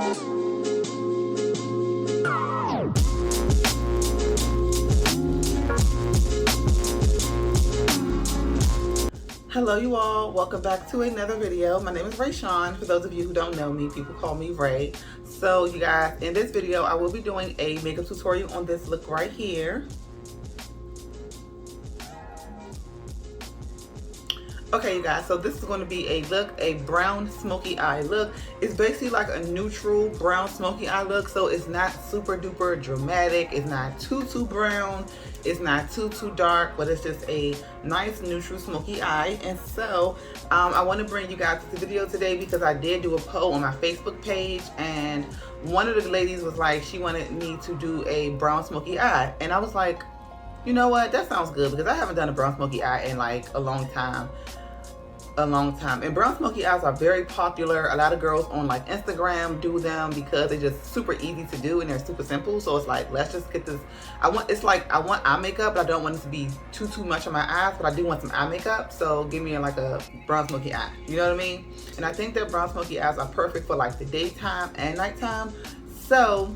Hello you all, welcome back to another video. My name is Rayshawn. For those of you who don't know me, people call me Ray. So you guys, in this video I will be doing a makeup tutorial on this look right here. Okay you guys, so this is going to be a look, a brown smoky eye look. It's basically like a neutral brown smoky eye look, so it's not super duper dramatic, it's not too brown, it's not too dark, but it's just a nice neutral smoky eye. And so I want to bring you guys this video today because I did do a poll on my Facebook page, and one of the ladies was like, she wanted me to do a brown smoky eye, and I was like, you know what, that sounds good because I haven't done a brown smoky eye in like a long time. And brown smoky eyes are very popular. A lot of girls on like Instagram do them because they're just super easy to do and they're super simple. So it's like, let's just get this. I want eye makeup, but I don't want it to be too much on my eyes, but I do want some eye makeup. So give me like a brown smoky eye, you know what I mean? And I think that brown smoky eyes are perfect for like the daytime and nighttime. So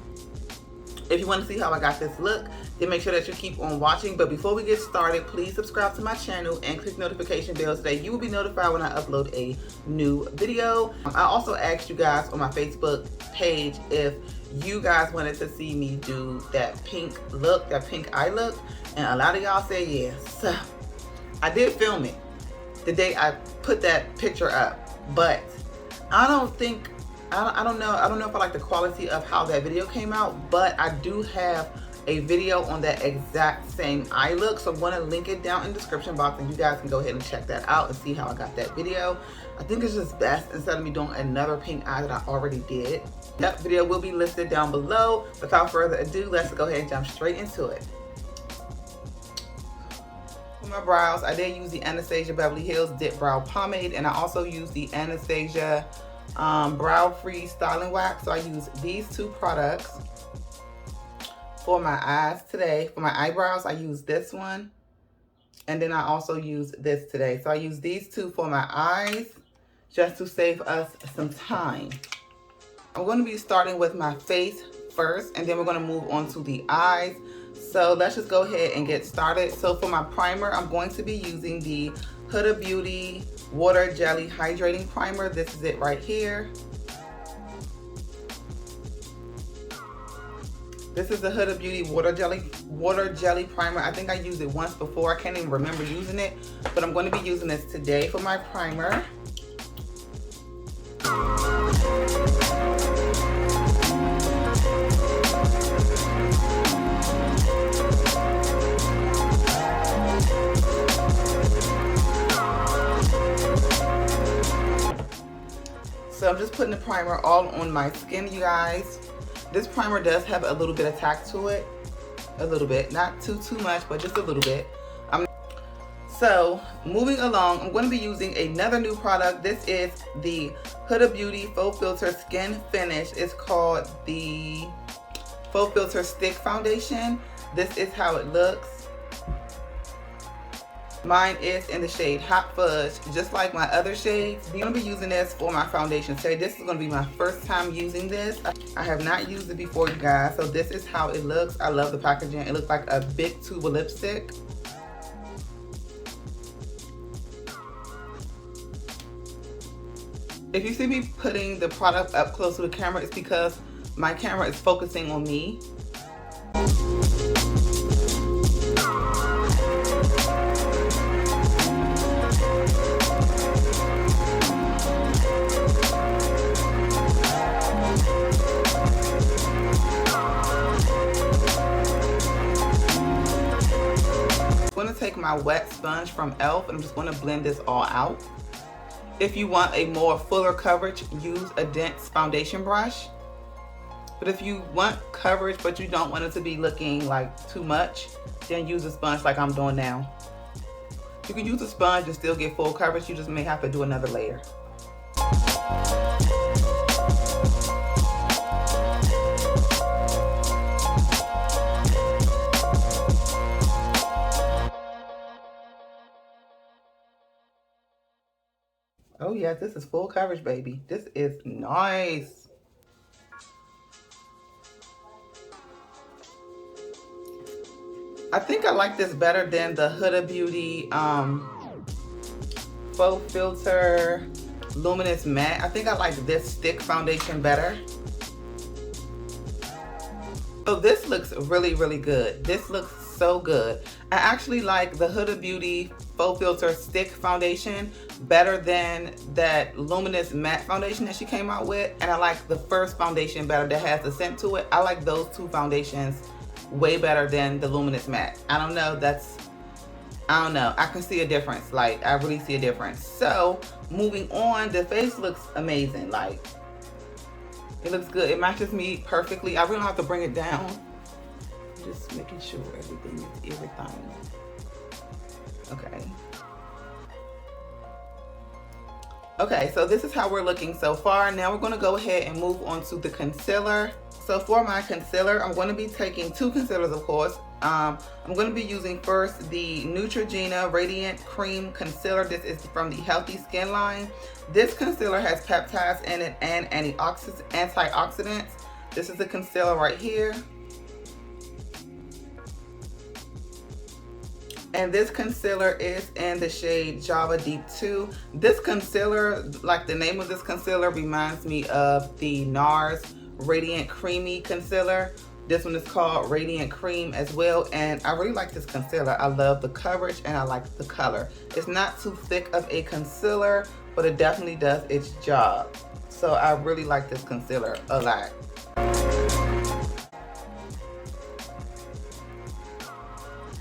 if you want to see how I got this look, then make sure that you keep on watching. But before we get started, please subscribe to my channel and click notification bell so that you will be notified when I upload a new video. I also asked you guys on my Facebook page if you guys wanted to see me do that pink look, that pink eye look, and a lot of y'all said yes. So I did film it the day I put that picture up, but I don't know if I like the quality of how that video came out, but I do have a video on that exact same eye look, so I'm going to link it down in the description box and you guys can go ahead and check that out and see how I got that video. I think it's just best instead of me doing another pink eye that I already did. That video will be listed down below. Without further ado, let's go ahead and jump straight into it. For my brows, I did use the Anastasia Beverly Hills Dip Brow Pomade, and I also used the Anastasia Brow Free Styling Wax. So I use these two products for my eyes today. For my eyebrows, I use this one, and then I also use this today. So I use these two for my eyes just to save us some time. I'm going to be starting with my face first, and then we're going to move on to the eyes. So let's just go ahead and get started. So for my primer, I'm going to be using the Huda Beauty Water Jelly Hydrating Primer. This is it right here. This is the Huda Beauty Water Jelly Primer. I think I used it once before. I can't even remember using it, but I'm going to be using this today for my primer. So I'm just putting the primer all on my skin, you guys. This primer does have a little bit of tack to it, a little bit, not too much, but just a little bit. So moving along, I'm going to be using another new product. This is the Huda Beauty Faux Filter Skin Finish. It's called the Faux Filter Stick Foundation. This is how it looks. Mine is in the shade Hot Fudge, just like my other shades. I'm going to be using this for my foundation today. This is going to be my first time using this. I have not used it before, you guys, so this is how it looks. I love the packaging. It looks like a big tube of lipstick. If you see me putting the product up close to the camera, it's because my camera is focusing on me. I'm going to take my wet sponge from e.l.f. and I'm just going to blend this all out. If you want a more fuller coverage, use a dense foundation brush. But if you want coverage but you don't want it to be looking like too much, then use a sponge like I'm doing now. You can use a sponge and still get full coverage, you just may have to do another layer. Oh yes, this is full coverage, baby. This is nice. I think I like this better than the Huda Beauty Faux Filter Luminous Matte. I think I like this stick foundation better. So this looks really, really good. This looks so good. I actually like the Huda Beauty Faux Filter Stick Foundation better than that Luminous Matte Foundation that she came out with. And I like the first foundation better that has the scent to it. I like those two foundations way better than the Luminous Matte. I don't know, I can see a difference. Like, I really see a difference. So, moving on, the face looks amazing. Like, it looks good. It matches me perfectly. I really don't have to bring it down. I'm just making sure everything is everything. Okay. Okay, so this is how we're looking so far. Now we're going to go ahead and move on to the concealer. So for my concealer, I'm going to be taking two concealers, of course. I'm going to be using first the Neutrogena Radiant Cream Concealer. This is from the Healthy Skin line. This concealer has peptides in it and antioxidants. This is the concealer right here. And this concealer is in the shade Java Deep 2. This concealer, like the name of this concealer, reminds me of the NARS Radiant Creamy Concealer. This one is called Radiant Cream as well. And I really like this concealer. I love the coverage and I like the color. It's not too thick of a concealer, but it definitely does its job. So I really like this concealer a lot.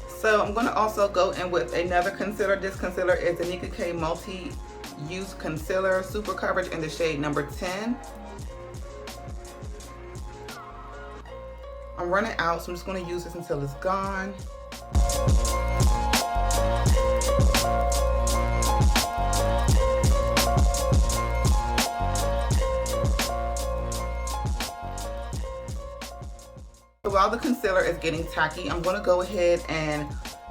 So I'm going to also go in with another concealer. This concealer is the Nika K Multi-Use Concealer Super Coverage in the shade number 10. I'm running out, so I'm just going to use this until it's gone. So while the concealer is getting tacky, I'm going to go ahead and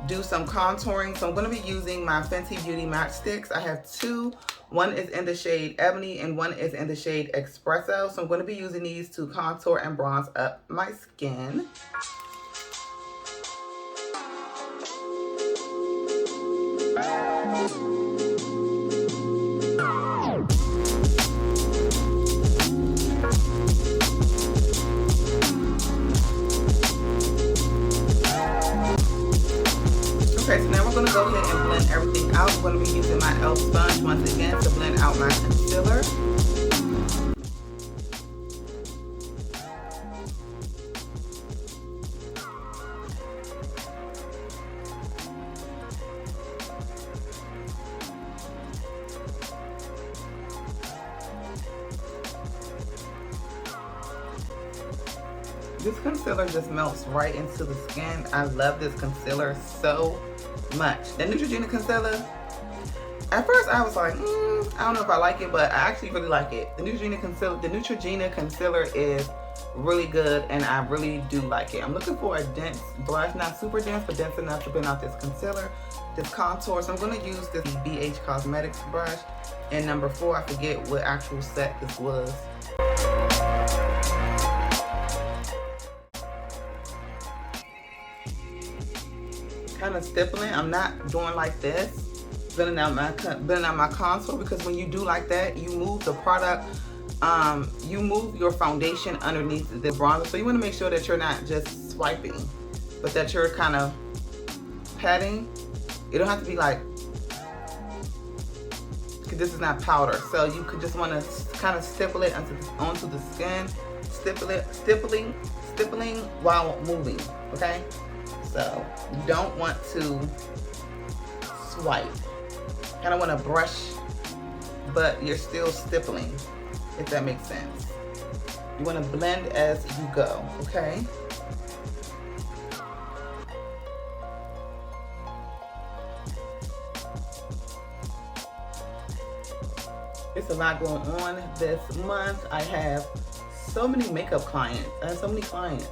do some contouring. So I'm going to be using my Fenty Beauty matchsticks. I have two. One is in the shade Ebony and one is in the shade Expresso. So I'm going to be using these to contour and bronze up my skin. Okay, so now we're going to go ahead and blend everything out. I'm going to be using my e.l.f. sponge once again to blend out my concealer. This concealer just melts right into the skin. I love this concealer so much. The Neutrogena concealer, at first I was like, I don't know if I like it, but I actually really like it. The Neutrogena concealer is really good and I really do like it. I'm looking for a dense blush, not super dense, but dense enough to blend out this concealer, this contour. So I'm going to use this BH Cosmetics brush in number 4. I forget what actual set this was. Kind of stippling. I'm not doing like this, blending out my contour, because when you do like that, you move the product, you move your foundation underneath the bronzer. So you want to make sure that you're not just swiping, but that you're kind of patting. You don't have to be like, because this is not powder. So you could just want to kind of stipple it onto the skin, stippling while moving. Okay. So you don't want to swipe. Kind of want to brush, but you're still stippling, if that makes sense. You want to blend as you go, okay? It's a lot going on this month. I have so many makeup clients. I have so many clients.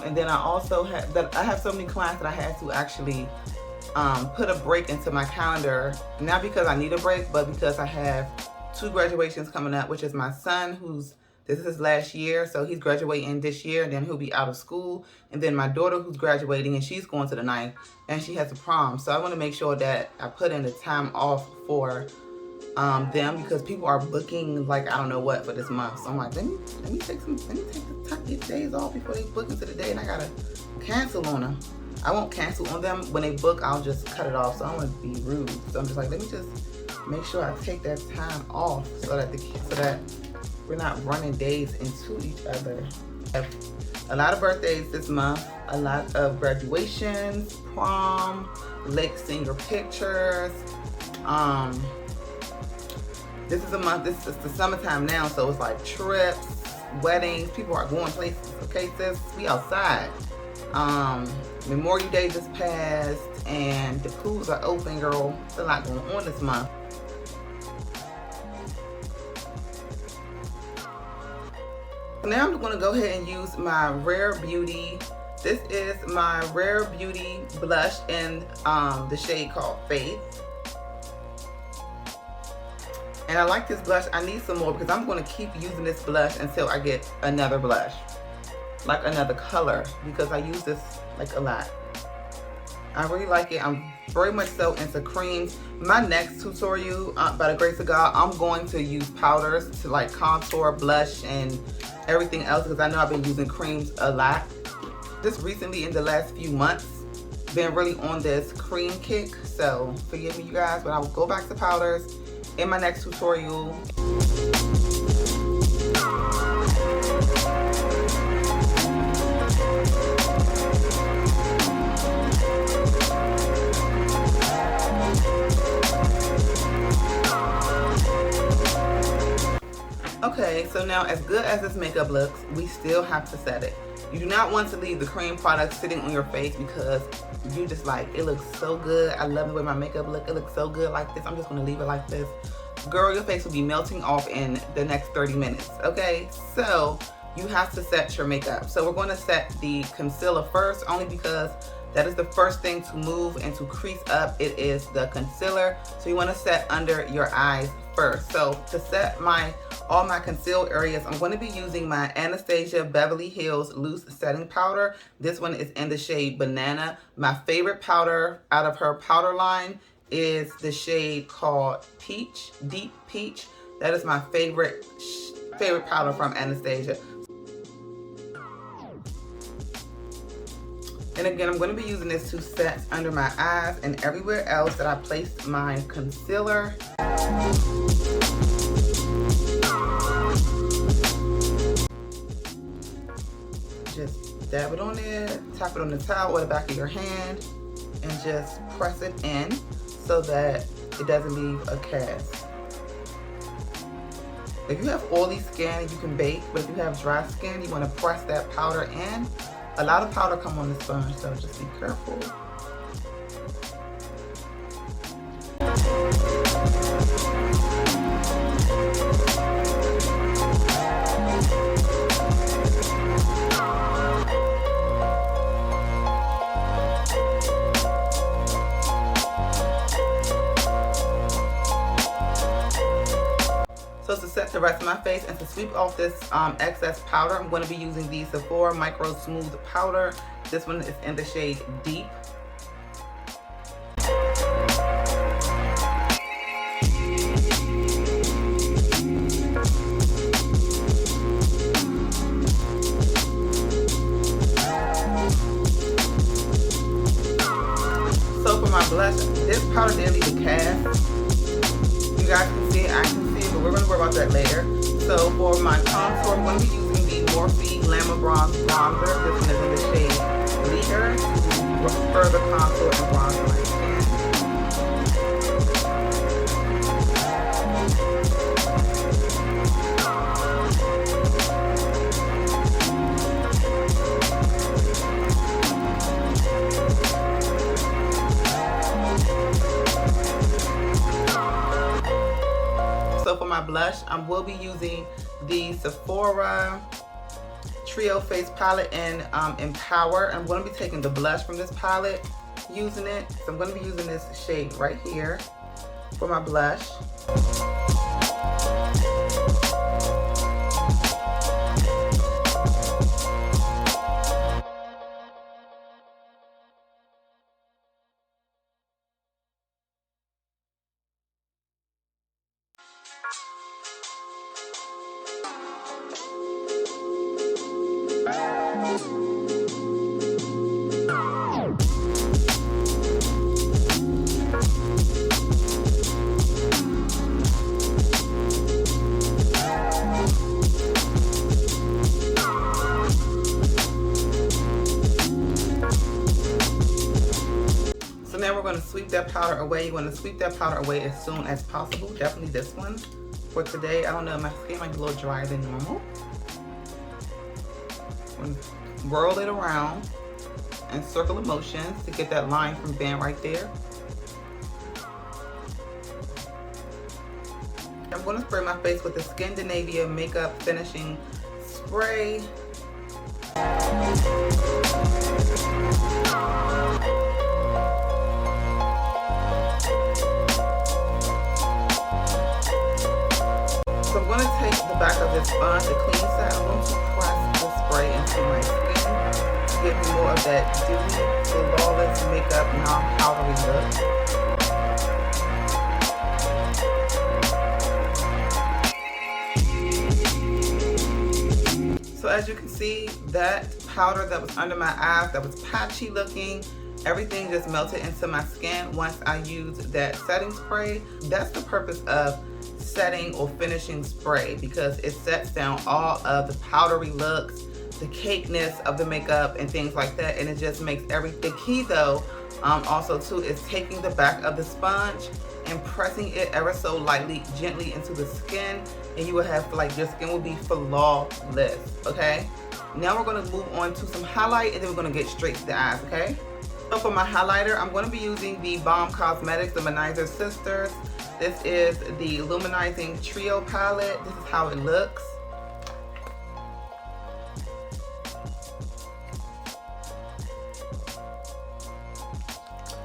And then I also have so many clients that I had to actually put a break into my calendar, not because I need a break, but because I have 2 graduations coming up, which is my son, who's This is his last year, so he's graduating this year, and then he'll be out of school. And then my daughter, who's graduating, and she's going to the 9th, and she has a prom. So I want to make sure that I put in the time off for them, because people are booking like I don't know what for this month. So I'm like, let me take the time, these days off before they book into the day, and I gotta cancel on them. I won't cancel on them when they book. I'll just cut it off. So I don't want to be rude. So I'm just like, let me just make sure I take that time off so that we're not running days into each other. I have a lot of birthdays this month, a lot of graduations, prom, lake singer pictures. This is a month, this is the summertime now, so it's like trips, weddings, people are going places, okay sis? We outside. Memorial Day just passed, and the pools are open, girl. There's a lot going on this month. Now I'm going to go ahead and use my Rare Beauty. This is my Rare Beauty blush in the shade called Faith. And I like this blush. I need some more because I'm going to keep using this blush until I get another blush, like another color, because I use this like a lot. I really like it. I'm very much so into creams. My next tutorial, by the grace of God, I'm going to use powders to like contour, blush, and everything else, because I know I've been using creams a lot. Just recently in the last few months, been really on this cream kick. So forgive me you guys, but I will go back to powders in my next tutorial. Okay, so now as good as this makeup looks, we still have to set it. You do not want to leave the cream product sitting on your face because you just like, it looks so good. I love the way my makeup looks. It looks so good like this. I'm just gonna leave it like this. Girl, your face will be melting off in the next 30 minutes, okay? So you have to set your makeup. So we're gonna set the concealer first, only because that is the first thing to move and to crease up. It is the concealer. So you wanna set under your eyes first. So to set all my concealed areas, I'm going to be using my Anastasia Beverly Hills Loose Setting Powder. This one is in the shade Banana. My favorite powder out of her powder line is the shade called Peach, Deep Peach. That is my favorite powder from Anastasia. And again, I'm going to be using this to set under my eyes and everywhere else that I placed my concealer. Just dab it on there, tap it on the towel or the back of your hand, and just press it in so that it doesn't leave a cast. If you have oily skin, you can bake, but if you have dry skin, you want to press that powder in. A lot of powder come on the sponge, so just be careful. So to set the rest of my face and to sweep off this excess powder, I'm going to be using the Sephora Micro Smooth Powder. This one is in the shade Deep. So for my blush, this powder didn't leave a cast. You guys can see it, I can see it, but we're going to worry about that later. So for my contour, I'm going to be using the Morphe Glamabronze bronzer. This one is in the shade Leader to further contour and bronze my skin. So for my blush, I will be using the Sephora Trio Face Palette in Empower. I'm going to be taking the blush from this palette, using it. So I'm going to be using this shade right here for my blush. Now we're going to sweep that powder away. You want to sweep that powder away as soon as possible. Definitely this one for today. I don't know, my skin might be a little drier than normal. Whirl it around in circular motions to get that line from band right there. I'm going to spray my face with the Scandinavia Makeup Finishing Spray. So I'm going to take the back of this sponge, the clean side. I'm going to press the spray into my skin to give me more of that dewy, flawless makeup, non-powdery look. So as you can see, that powder that was under my eyes, that was patchy looking, everything just melted into my skin once I used that setting spray. That's the purpose of setting or finishing spray, because it sets down all of the powdery looks, the cakeness of the makeup and things like that, and it just makes everything. The key though, also too, is taking the back of the sponge and pressing it ever so lightly, gently into the skin, and you will have, like, your skin will be flawless, okay? Now we're gonna move on to some highlight, and then we're gonna get straight to the eyes, okay? So for my highlighter, I'm gonna be using the Balm Cosmetics, the Luminizer Sisters. This is the Luminizing Trio palette. This is how it looks.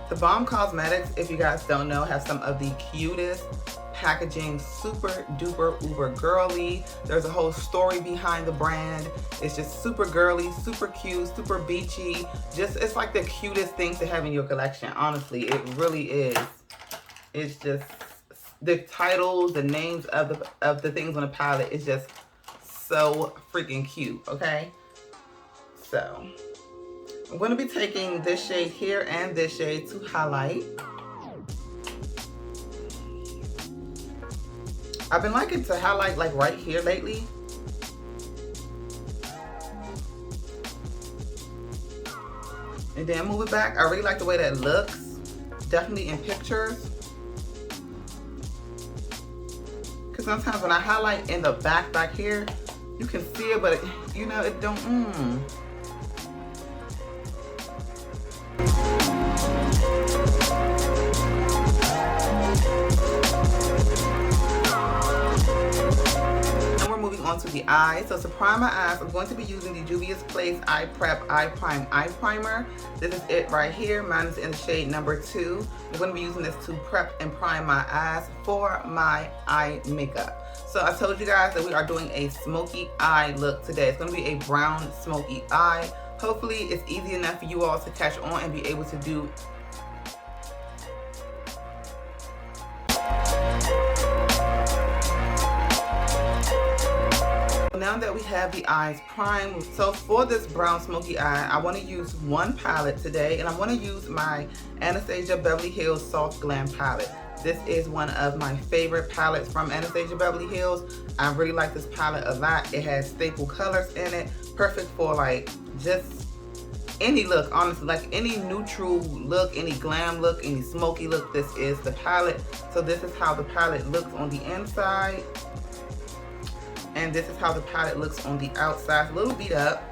The Balm Cosmetics, if you guys don't know, have some of the cutest packaging, super duper uber girly. There's a whole story behind the brand. It's just super girly, super cute, super beachy. It's like the cutest thing to have in your collection. Honestly, it really is. It's just the titles, the names of the things on the palette is just so freaking cute. Okay, so I'm going to be taking this shade here and this shade to highlight. I've been liking to highlight like right here lately. And then move it back. I really like the way that looks. Definitely in pictures. Because sometimes when I highlight in the back here, you can see it, but it, you know, it don't, onto the eyes. So to prime my eyes, I'm going to be using the Juvia's Place Eye Prep Eye Primer. This is it right here. Mine is in the shade number 2. I'm going to be using this to prep and prime my eyes for my eye makeup. So I told you guys that we are doing a smoky eye look today. It's going to be a brown smoky eye. Hopefully it's easy enough for you all to catch on and be able to do. Now that we have the eyes primed, so for this brown smoky eye, I want to use one palette today, and I want to use my Anastasia Beverly Hills Soft Glam palette. This is one of my favorite palettes from Anastasia Beverly Hills. I really like this palette a lot. It has staple colors in it, perfect for like just any look, honestly, like any neutral look, any glam look, any smoky look. This is the palette. So this is how the palette looks on the inside. And this is how the palette looks on the outside. A little beat up.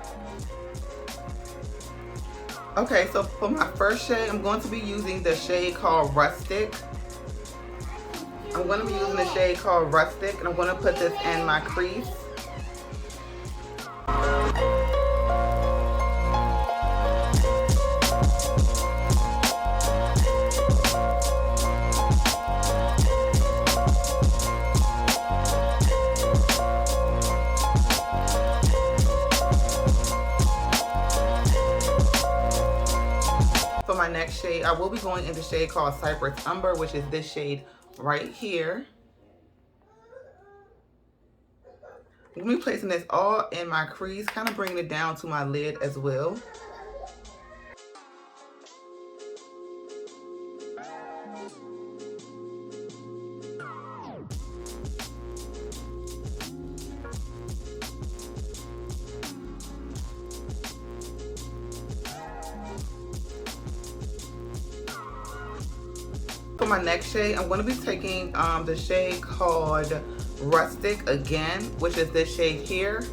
Okay, so for my first shade, I'm going to be using the shade called Rustic. I'm going to be using the shade called Rustic, and I'm going to put this in my crease. For my next shade, I will be going in the shade called Cyprus Umber, which is this shade right here. I'm going to be placing this all in my crease, kind of bringing it down to my lid as well. For my next shade, I'm going to be taking the shade called Rustic again, which is this shade here.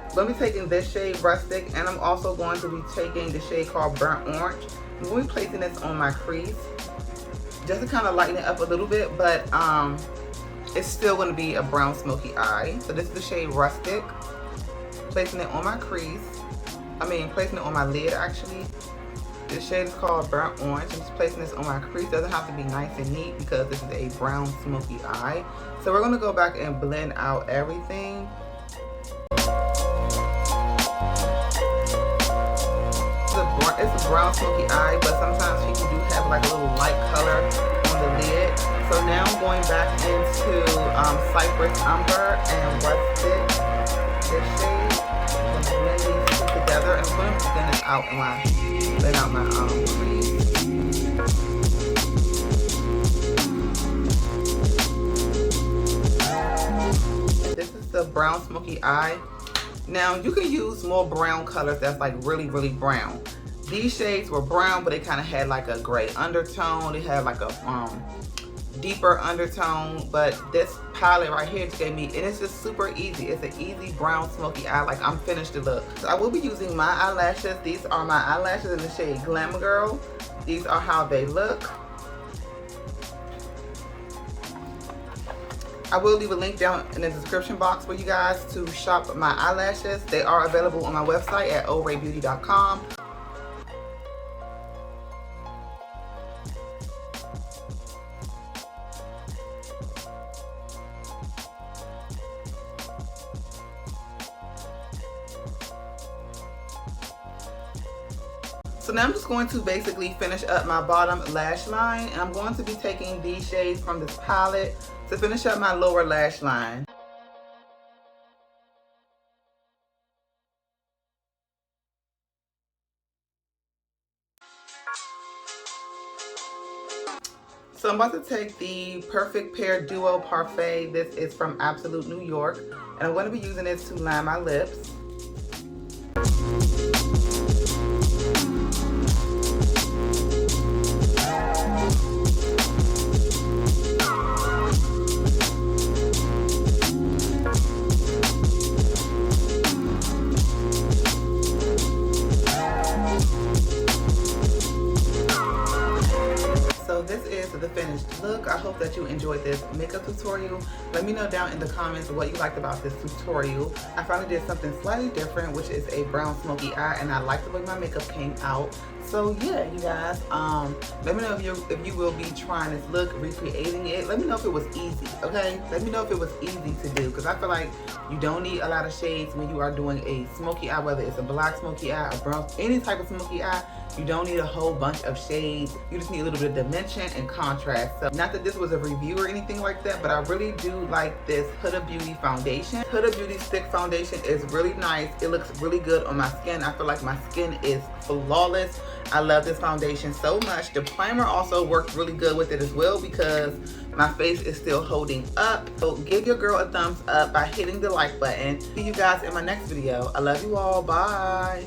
I'm going to be taking this shade Rustic, and I'm also going to be taking the shade called Burnt Orange. I'm going to be placing this on my crease just to kind of lighten it up a little bit, but it's still going to be a brown smoky eye. So this is the shade Rustic. Placing it on my crease. Placing it on my lid actually. This shade is called Burnt Orange. I'm just placing this on my crease. Doesn't have to be nice and neat because this is a brown smoky eye. So we're going to go back and blend out everything. It's a brown smoky eye, but sometimes people do have like a little light color on the lid. So now I'm going back into Cyprus, Umber, and Rustic. This shade. I'm going to blend these two together, and I'm going to blend this out in my crease. This is the brown smoky eye. Now you can use more brown colors that's like really, really brown. These shades were brown, but they kind of had like a gray undertone. They had like a deeper undertone, but this palette right here just gave me, and it's just super easy. It's an easy brown smoky eye. Like, I'm finished the look. So I will be using my eyelashes. These are my eyelashes in the shade Glamabronze. These are how they look. I will leave a link down in the description box for you guys to shop my eyelashes. They are available on my website at oraybeauty.com. So now I'm just going to basically finish up my bottom lash line, and I'm going to be taking these shades from this palette to finish up my lower lash line. So I'm about to take the Perfect Pair Duo Parfait. This is from Absolute New York, and I'm going to be using this to line my lips. The finished look. I hope that you enjoyed this makeup tutorial. Let me know down in the comments what you liked about this tutorial. I finally did something slightly different, which is a brown smoky eye, and I like the way my makeup came out. So yeah, you guys, let me know if you will be trying this look, recreating it. Let me know if it was easy, okay? Let me know if it was easy to do, because I feel like you don't need a lot of shades when you are doing a smoky eye, whether it's a black smoky eye, a brown, any type of smoky eye. You don't need a whole bunch of shades. You just need a little bit of dimension and contrast. So not that this was a review or anything like that, but I really do like this Huda Beauty foundation. Huda Beauty stick foundation is really nice. It looks really good on my skin. I feel like my skin is flawless. I love this foundation so much. The primer also worked really good with it as well because my face is still holding up. So give your girl a thumbs up by hitting the like button. See you guys in my next video. I love you all. Bye.